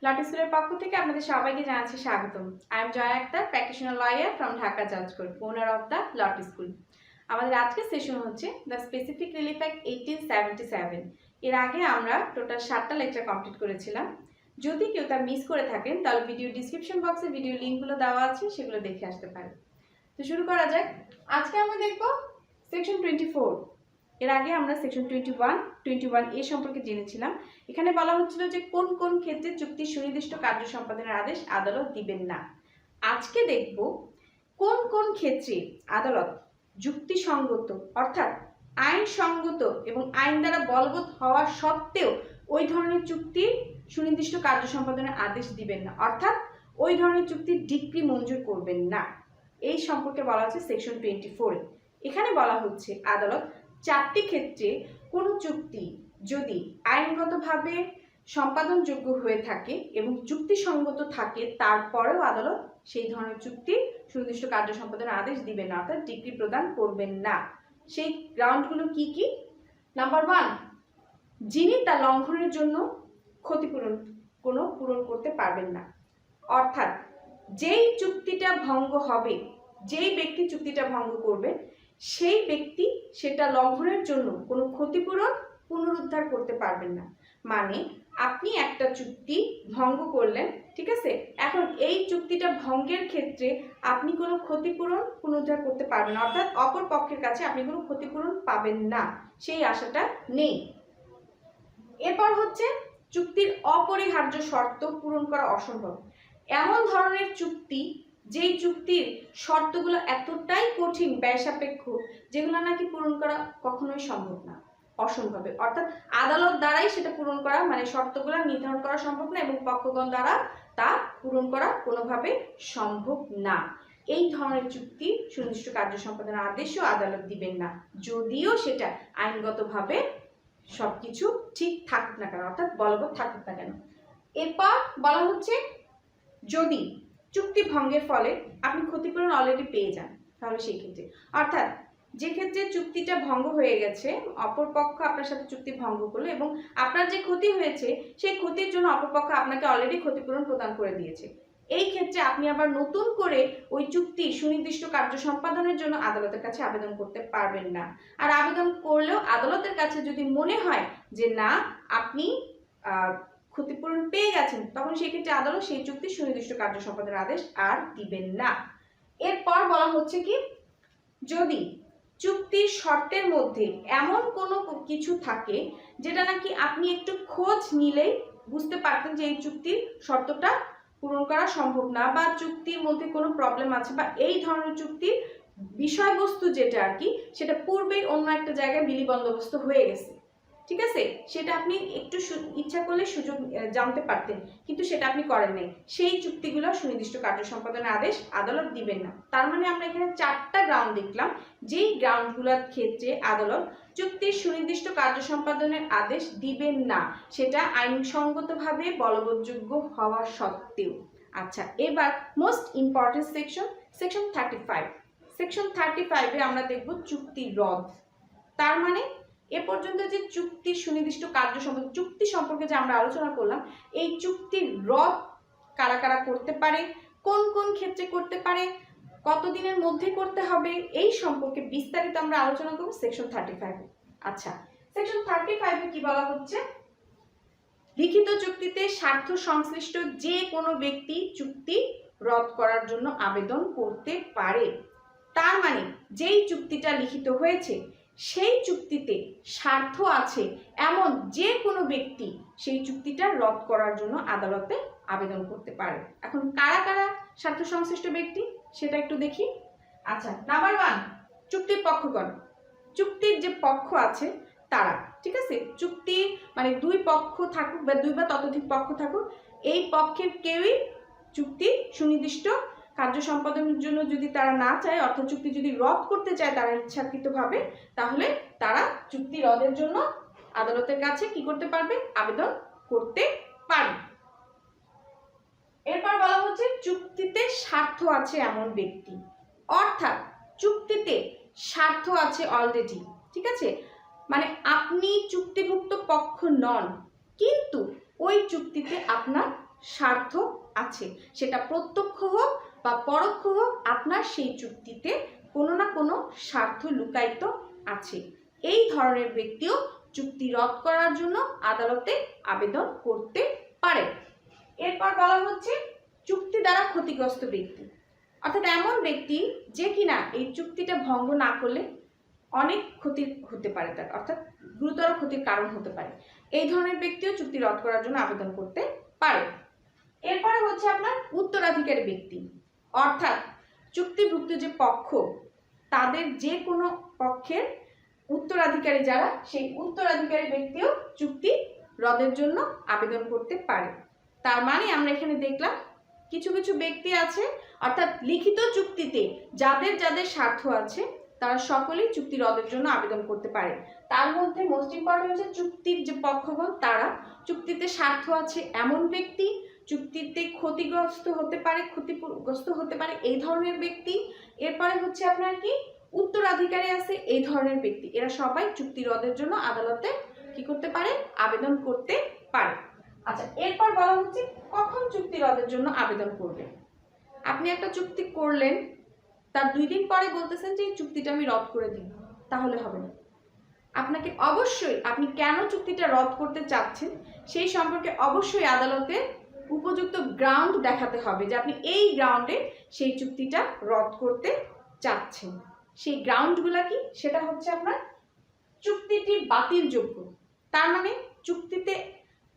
লটি স্কুলের পক্ষ থেকে আপনাদের সবাইকে জানাচ্ছি স্বাগতম। I am Jaya Akter, practitioner lawyer from Dhaka জাজ court, owner of the Lotty school. আমাদের আজকের সেশন হচ্ছে দ্য স্পেসিফিক রিলিফ অ্যাক্ট 1877। এর আগে আমরা টোটাল 7টা লেকচার কমপ্লিট করেছিলাম। যদি কেউ তা মিস করে থাকেন তাহলে ভিডিও ডিসক্রিপশন বক্সে ভিডিও লিঙ্কগুলো দেওয়া আছে, সেগুলো দেখে আসতে পারেন। তো শুরু করা যাক। আজকে আমরা দেখব সেকশন 24। এর আগে আমরা সেকশন 21 সম্পর্কে জেনেছিলাম। এখানে বলা হচ্ছিল যে কোন কোন ক্ষেত্রে চুক্তির সুনির্দিষ্ট কার্য সম্পাদনের আদেশ আদালত দিবেন না। আজকে দেখব কোন কোন ক্ষেত্রে আদালত যুক্তিসঙ্গত অর্থাৎ আইনসঙ্গত এবং আইন দ্বারা বলবৎ হওয়া সত্ত্বেও ওই ধরনের চুক্তির সুনির্দিষ্ট কার্য সম্পাদনের আদেশ দিবেন না, অর্থাৎ ওই ধরনের চুক্তির ডিক্রি মঞ্জুর করবেন না। এই সম্পর্কে বলা হচ্ছে সেকশন 24। এখানে বলা হচ্ছে আদালত 4টি ক্ষেত্রে কোনো চুক্তি যদি আইনগতভাবে সম্পাদনযোগ্য হয়ে থাকে এবং যুক্তিসঙ্গত থাকে, তারপরেও আদালত সেই ধরনের চুক্তির সুনির্দিষ্ট কার্য সম্পাদনের আদেশ দিবেন না, অর্থাৎ ডিক্রি প্রদান করবেন না। সেই গ্রাউন্ডগুলো কি কি? নাম্বার 1, যিনি তা লঙ্ঘনের জন্য ক্ষতিপূরণ পূরণ করতে পারবেন না, অর্থাৎ যেই চুক্তিটা ভঙ্গ হবে, যেই ব্যক্তি চুক্তিটা ভঙ্গ করবে সেই ব্যক্তি সেটা লঙ্ঘনের জন্য কোনো ক্ষতিপূরণ পুনরুদ্ধার করতে পারবেন না। মানে আপনি একটা চুক্তি ভঙ্গ করলেন, ঠিক আছে, এখন এই চুক্তিটা ভঙ্গের ক্ষেত্রে আপনি কোনো ক্ষতিপূরণ পুনরুদ্ধার করতে পারবেন না, অর্থাৎ অপর পক্ষের কাছে আপনি কোনো ক্ষতিপূরণ পাবেন না, সেই আশাটা নেই। এরপর হচ্ছে চুক্তির অপরিহার্য শর্ত পূরণ করা অসম্ভব। এমন ধরনের চুক্তি যেই চুক্তির শর্তগুলো এতটাই কঠিন, ব্যয় সাপেক্ষ, যেগুলো নাকি পূরণ করা কখনোই সম্ভব না, অসম্ভব। অর্থাৎ আদালত দ্বারাই সেটা পূরণ করা, মানে শর্তগুলো নির্ধারণ করা সম্ভব না এবং পক্ষগণ দ্বারা তা পূরণ করা কোনোভাবে সম্ভব না। এই ধরনের চুক্তি সুনির্দিষ্ট কার্য সম্পাদনের আদেশও আদালত দিবেন না, যদিও সেটা আইনগতভাবে সবকিছু ঠিক থাকুক না কেন, অর্থাৎ বলবৎ থাকুক না কেন। এরপর বলা হচ্ছে যদি চুক্তি ভঙ্গের ফলে আপনি ক্ষতিপূরণ অলরেডি পেয়ে যান, তাহলে সেই ক্ষেত্রে, অর্থাৎ যে ক্ষেত্রে চুক্তিটা ভঙ্গ হয়ে গেছে, অপর পক্ষ আপনার সাথে চুক্তি ভঙ্গ করলো এবং আপনার যে ক্ষতি হয়েছে সেই ক্ষতির জন্য অপর পক্ষ আপনাকে অলরেডি ক্ষতিপূরণ প্রদান করে দিয়েছে, এই ক্ষেত্রে আপনি আবার নতুন করে ওই চুক্তি সুনির্দিষ্ট কার্য সম্পাদনের জন্য আদালতের কাছে আবেদন করতে পারবেন না। আর আবেদন করলেও আদালতের কাছে যদি মনে হয় যে না আপনি ক্ষতিপূরণ পেয়ে গেছেন, তখন সেই ক্ষেত্রে আদালত সেই চুক্তির সুনির্দিষ্ট কার্য সম্পাদনের আদেশ আর দিবেন না। এরপর বলা হচ্ছে কি, যদি চুক্তির শর্তের মধ্যে এমন কোনো কিছু থাকে যেটা নাকি আপনি একটু খোঁজ নিলেই বুঝতে পারতেন যে এই চুক্তির শর্তটা পূরণ করা সম্ভব না, বা চুক্তির মধ্যে কোনো প্রবলেম আছে, বা এই ধরনের চুক্তির বিষয়বস্তু যেটা আর কি সেটা পূর্বেই অন্য একটা জায়গায় বিলি বন্দোবস্ত হয়ে গেছে, ঠিক আছে, সেটা আপনি একটু ইচ্ছা করলে সুযোগ জানতে পারতেন, কিন্তু সেটা আপনি করেন নাই, সেই চুক্তিগুলো সুনির্দিষ্ট কার্য সম্পাদনের আদেশ আদালত দিবেন না। তার মানে আমরা এখানে 4টা গ্রাউন্ড দেখলাম, যেই গ্রাউন্ডগুলোর ক্ষেত্রে আদালত চুক্তির সুনির্দিষ্ট কার্য সম্পাদনের আদেশ দিবেন না, সেটা আইনসঙ্গতভাবে বলবৎযোগ্য হওয়া সত্ত্বেও। আচ্ছা, এবার মোস্ট ইম্পর্টেন্ট সেকশন 35। সেকশন 35-এ আমরা দেখব চুক্তি রদ। তার মানে এ পর্যন্ত যে চুক্তির সুনির্দিষ্ট কার্য সম্পর্কে, চুক্তি সম্পর্কে যে আমরা আলোচনা করলাম, এই চুক্তির রদ কারা কারা করতে পারে, কোন কোন ক্ষেত্রে করতে পারে, কতদিনের মধ্যে করতে হবে, এই সম্পর্কে বিস্তারিত আমরা আলোচনা করব সেকশন 35-এ। আচ্ছা, সেকশন 35-এ কি বলা হচ্ছে, লিখিত চুক্তিতে স্বার্থ সংশ্লিষ্ট যে কোনো ব্যক্তি চুক্তি রদ করার জন্য আবেদন করতে পারে। তার মানে যেই চুক্তিটা লিখিত হয়েছে সেই চুক্তিতে স্বার্থ আছে এমন যে কোনো ব্যক্তি সেই চুক্তিটা রদ করার জন্য আদালতে আবেদন করতে পারে। এখন কারা কারা স্বার্থ সংশ্লিষ্ট ব্যক্তি সেটা একটু দেখি। আচ্ছা, নাম্বার 1, চুক্তির পক্ষগণ, চুক্তির যে পক্ষ আছে তারা, ঠিক আছে, চুক্তি মানে 2 পক্ষ থাকুক বা 2 বা ততোধিক পক্ষ থাকুক, এই পক্ষের কেউই চুক্তি সুনির্দিষ্ট কার্য সম্পাদনের জন্য যদি তারা না চায়, অর্থাৎ চুক্তি যদি রদ করতে চায় তারা ইচ্ছাকৃতভাবে, তাহলে তারা চুক্তি রদের জন্য আদালতের কাছে কি করতে পারবে, আবেদন করতে পারবে। এরপর বলা হচ্ছে চুক্তিতে স্বার্থ আছে এমন ব্যক্তি, অর্থাৎ চুক্তিতে স্বার্থ আছে অলরেডি, ঠিক আছে, মানে আপনি চুক্তিভুক্ত পক্ষ নন কিন্তু ওই চুক্তিতে আপনার স্বার্থ আছে, সেটা প্রত্যক্ষ হোক বা পরোক্ষ হোক, আপনার সেই চুক্তিতে কোনো না কোনো স্বার্থ লুকায়িত আছে। এই ধরনের ব্যক্তিও চুক্তি রদ করার জন্য আদালতে আবেদন করতে পারে। এরপর বলা হচ্ছে চুক্তি দ্বারা ক্ষতিগ্রস্ত ব্যক্তি, অর্থাৎ এমন ব্যক্তি যে কিনা এই চুক্তিটা ভঙ্গ না করলে অনেক ক্ষতি হতে পারে, তার অর্থাৎ গুরুতর ক্ষতির কারণ হতে পারে। এই ধরনের ব্যক্তিও চুক্তি রদ করার জন্য আবেদন করতে পারে। এরপরে হচ্ছে আপনার উত্তরাধিকারী ব্যক্তি, অর্থাৎ চুক্তিভুক্ত যে পক্ষ তাদের যে কোনো পক্ষের উত্তরাধিকারী যারা, সেই উত্তরাধিকারী ব্যক্তিও চুক্তি রদের জন্য আবেদন করতে পারে। তার মানে আমরা এখানে দেখলাম কিছু কিছু ব্যক্তি আছে, অর্থাৎ লিখিত চুক্তিতে যাদের যাদের স্বার্থ আছে তারা সকলেই চুক্তি রদের জন্য আবেদন করতে পারে। তার মধ্যে মোস্ট ইম্পর্টেন্ট হচ্ছে চুক্তির যে পক্ষগণ তারা, চুক্তিতে স্বার্থ আছে এমন ব্যক্তি, চুক্তিতে ক্ষতিগ্রস্ত হতে পারে এই ধরনের ব্যক্তি। এরপরে হচ্ছে আপনার কি উত্তরাধিকারী আছে এই ধরনের ব্যক্তি, এরা সবাই চুক্তি রদের জন্য আদালতে কি করতে পারে, আবেদন করতে পারে। আচ্ছা, এরপর বলা হচ্ছে কখন চুক্তি রদের জন্য আবেদন করবে। আপনি একটা চুক্তি করলেন, তার 2 দিন পরে বলতেছেন যে এই চুক্তিটা আমি রদ করে দিই, তাহলে হবে না। আপনাকে অবশ্যই আপনি কেন চুক্তিটা রদ করতে চাচ্ছেন সেই সম্পর্কে অবশ্যই আদালতে উপযুক্ত গ্রাউন্ড দেখাতে হবে যে আপনি এই গ্রাউন্ডে সেই চুক্তিটা রদ করতে চাচ্ছেন। সেই গ্রাউন্ডগুলা কি, সেটা হচ্ছে আপনার চুক্তিটি বাতিলযোগ্য। তার মানে চুক্তিতে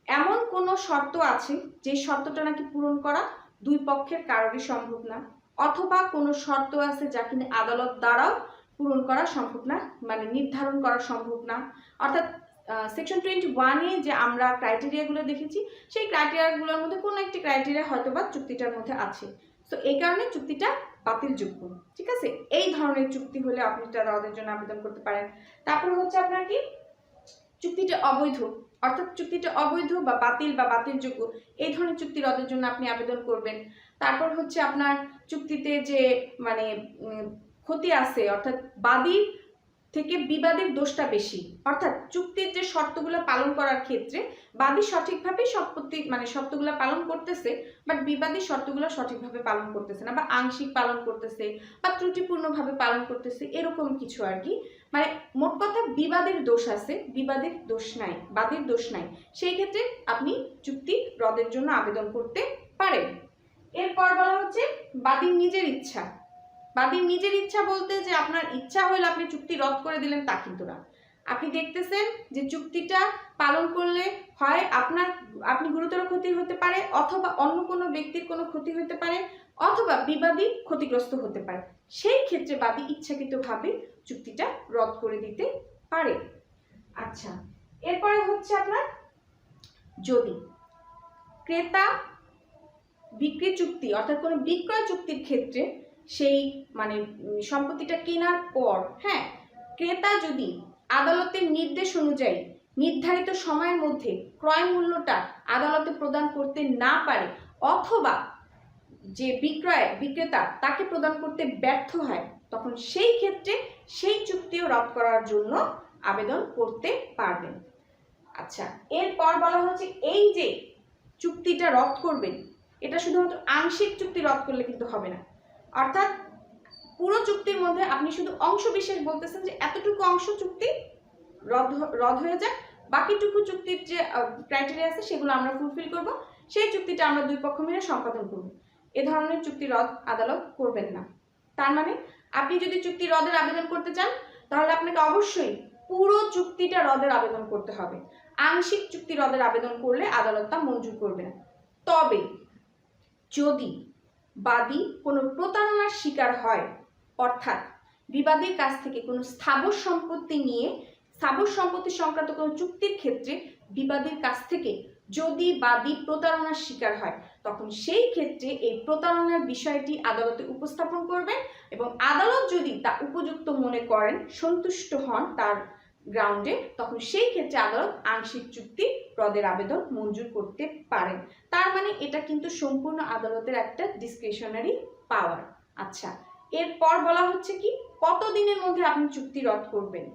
এমন কোনো শর্ত আছে যে শর্তটা নাকি পূরণ করা 2 পক্ষের কারোরই সম্ভব না, অথবা কোনো শর্ত আছে যা কিনা আদালত দ্বারাও পূরণ করা সম্ভব না, মানে নির্ধারণ করা সম্ভব না। অর্থাৎ সেকশন 21-এ যে আমরা ক্রাইটেরিয়াগুলো দেখেছি সেই ক্রাইটেরিয়াগুলোর মধ্যে কোনো একটি ক্রাইটেরিয়া হয়তো বা চুক্তিটার মধ্যে আছে, তো এই কারণে চুক্তিটা বাতিলযোগ্য। ঠিক আছে, এই ধরনের চুক্তি হলে আপনি তার রদের জন্য আবেদন করতে পারেন। তারপরে হচ্ছে আপনার কি চুক্তিটা অবৈধ, অর্থাৎ চুক্তিটা অবৈধ বা বাতিলযোগ্য, এই ধরনের চুক্তি রদের জন্য আপনি আবেদন করবেন। তারপর হচ্ছে আপনার চুক্তিতে যে মানে ক্ষতি আছে, অর্থাৎ বাদীর থেকে বিবাদীর দোষটা বেশি, অর্থাৎ চুক্তির যে শর্তগুলো পালন করার ক্ষেত্রে বাদী সঠিকভাবে শর্তগুলো পালন করতেছে, বাট বিবাদী শর্তগুলো সঠিকভাবে পালন করতেছে না, বা আংশিক পালন করতেছে বা ত্রুটিপূর্ণভাবে পালন করতেছে, এরকম কিছু আর কি। মানে মোট কথা বিবাদের দোষ আছে, বিবাদের দোষ নাই, বাদীর দোষ নাই, সেই ক্ষেত্রে আপনি চুক্তি রদের জন্য আবেদন করতে পারেন। এরপর বলা হচ্ছে বাদীর নিজের ইচ্ছা। বাদীর নিজের ইচ্ছা বলতে যে আপনার ইচ্ছা হলে আপনি চুক্তি রদ করে দিলেন তা কিন্তু না। আপনি দেখতেছেন যে চুক্তিটা পালন করলে হয় আপনি গুরুতর ক্ষতি হতে পারে, অথবা অন্য কোনো ব্যক্তির কোনো ক্ষতি হতে পারে, অথবা বিবাদী ক্ষতিগ্রস্ত হতে পারে, সেই ক্ষেত্রে বাদী ইচ্ছাকৃতভাবে চুক্তিটা রদ করে দিতে পারে। আচ্ছা, এরপরে হচ্ছে আপনার যদি ক্রেতা বিক্রি চুক্তি, অর্থাৎ কোনো বিক্রয় চুক্তির ক্ষেত্রে সেই মানে সম্পত্তিটা কেনার পর ক্রেতা যদি আদালতের নির্দেশ অনুযায়ী নির্ধারিত সময়ের মধ্যে ক্রয় মূল্যটা আদালতে প্রদান করতে না পারে, অথবা যে বিক্রেতা তাকে প্রদান করতে ব্যর্থ হয়, তখন সেই ক্ষেত্রে সেই চুক্তিও রদ করার জন্য আবেদন করতে পারবেন। আচ্ছা, এরপর বলা হচ্ছে এই যে চুক্তিটা রদ করবেন, এটা শুধুমাত্র আংশিক চুক্তি রদ করলে কিন্তু হবে না, অর্থাৎ পুরো চুক্তির মধ্যে আপনি শুধু অংশ বিশেষ বলতেছেন যে এতটুকু অংশ চুক্তি রদ হয়ে যায়, বাকিটুকু চুক্তির যে ক্রাইটেরিয়া আছে সেগুলো আমরা ফুলফিল করব, সেই চুক্তিটা আমরা 2 পক্ষ মিলে সম্পাদন করব। এ ধরনের চুক্তি রদ আদালত করবেন না। তার মানে আপনি যদি চুক্তি রদের আবেদন করতে চান তাহলে আপনাকে অবশ্যই পুরো চুক্তিটা রদের আবেদন করতে হবে। আংশিক চুক্তি রদের আবেদন করলে আদালত তা মঞ্জুর করবে না। তবে যদি বাদী কোনো প্রতারণার শিকার হয়, অর্থাৎ বিবাদীর কাছ থেকে কোনো স্থাবর সম্পত্তি নিয়ে স্থাবর সম্পত্তি সংক্রান্ত কোনো চুক্তির ক্ষেত্রে বিবাদীর কাছ থেকে যদি বাদী প্রতারণার শিকার হয়, তখন সেই ক্ষেত্রে এই প্রতারণার বিষয়টি আদালতে উপস্থাপন করবেন, এবং আদালত যদি তা উপযুক্ত মনে করেন, সন্তুষ্ট হন তার গ্রাউন্ডে, তখন সেই ক্ষেত্রে আদালত আংশিক চুক্তি রদের আবেদন মঞ্জুর করতে পারেন। তার মানে এটা কিন্তু সম্পূর্ণ আদালতের একটা ডিসক্রিশনারি পাওয়ার। আচ্ছা, এরপর বলা হচ্ছে কি কত দিনের মধ্যে আপনি চুক্তি রদ করবেন।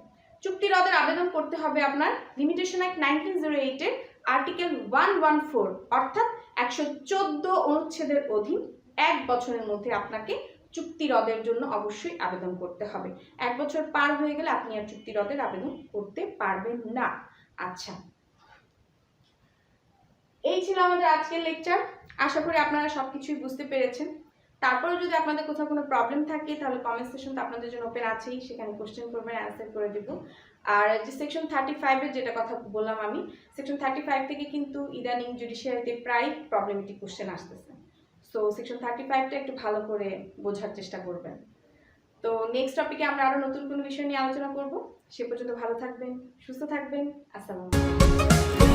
চুক্তি রদের আবেদন করতে হবে আপনার লিমিটেশন অ্যাক্ট 1908 এর আর্টিকেল 114, অর্থাৎ 114 অনুচ্ছেদের অধীন 1 বছরের মধ্যে আপনাকে চুক্তি রদের জন্য অবশ্যই আবেদন করতে হবে। 1 বছর পার হয়ে গেলে আপনি আর চুক্তি রদের আবেদন করতে পারবেন না। আচ্ছা, এই ছিল আমাদের আজকের লেকচার। আশা করি আপনারা সবকিছুই বুঝতে পেরেছেন। তারপরে যদি আপনাদের কোথাও কোনো প্রবলেম থাকে তাহলে কমেন্ট সেকশন তো আপনাদের জন্য ওপেন আছেই, সেখানে কোশ্চেন করবেন, অ্যান্সার করে দেব। আর যে সেকশন 35 এর যেটা কথা বললাম আমি, সেকশন 35 থেকে কিন্তু ইদানিং জুডিশিয়ারিতে প্রায় প্রবলেমেটিক কোশ্চেন আসতেছে। সো সেকশন 35টা একটু ভালো করে বোঝার চেষ্টা করবেন। তো নেক্সট টপিকে আমরা আরো নতুন কোনো বিষয় নিয়ে আলোচনা করব। সে পর্যন্ত ভালো থাকবেন, সুস্থ থাকবেন। আসসালামু আলাইকুম।